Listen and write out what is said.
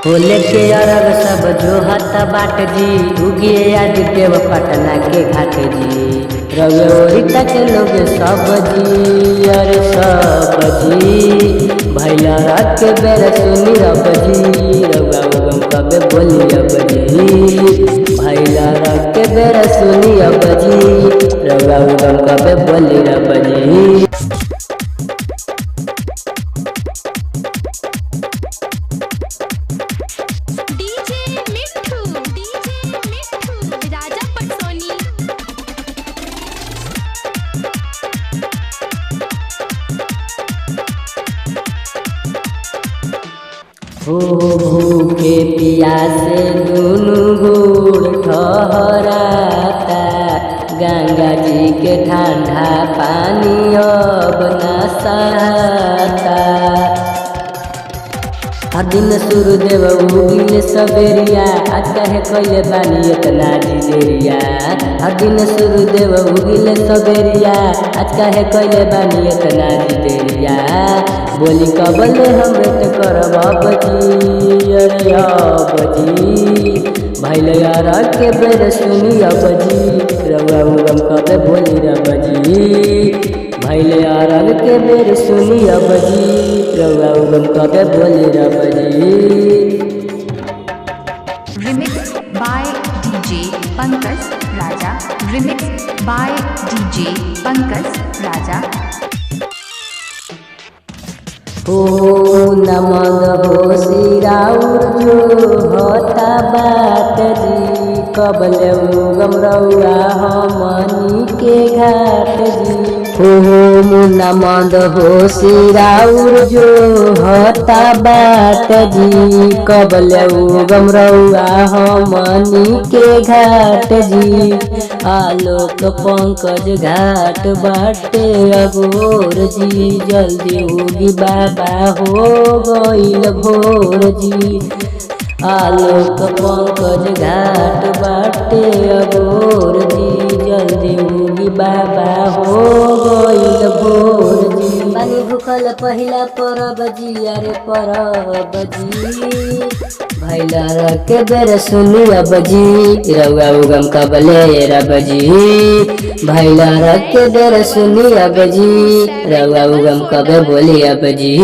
होले के अरग सब जो हता बाट जी, उगिए आदित्य पटना के घाट जी। रवे ओरिता के लोग सब जी, अरे सब जी। भैला रात के बेर सुनी रब जी, रउआ उगम कबे बोली अब जी। भैला रात के बेर सुनी अब जी, रउआ उगम कबे बोली रब जी। हो भूखे पियासे दुनु गोड़ ठहराता, गंगा जी के ठंडा पानी अब न सहाता। हर दिन सूर्यदेव उगिले सबेरिया, आज कहे कइले बानी इतना जिदेरिया। हर दिन सूर्यदेव उगिले सबेरिया, आज कहे कइले बानी इतना जिदेरिया। बोली कबले हम वेट करब अब जी, अरे अब जी। भैले यार के बेर सुनी अब जी, रउआ उगम कबे बोली रब जी। भैले यार के बेर सुनी अब जी, रउआ उगम कबे बोली रब जी। Remix by DJ Pankaj Raja. Remix by DJ Pankaj Raja. हो नमद हो सिराउर जो होता बात जी, कबले उगम रउआ हमनी के घाट जी। हो नमद हो सिराउर जो होता बात जी, कबले उगम रउआ हमनी के घाट जी। आलोक पंकज घाट बाटे अगोर जी, जल्दी उगी बाबा हो गईल भोर जी। आलोक पंकज घाट बाटे अगोर जी, जल्दी उगी बाबा हो गईल भोर जी। पानी भूखल पहिला परब जी, अरे परब जी। भैला के बेर सुनी अब जी, रउआ उगम कबले रब जी। भैला के बेर सुनी अब जी, रउआ उगम कबे बोली अब जी।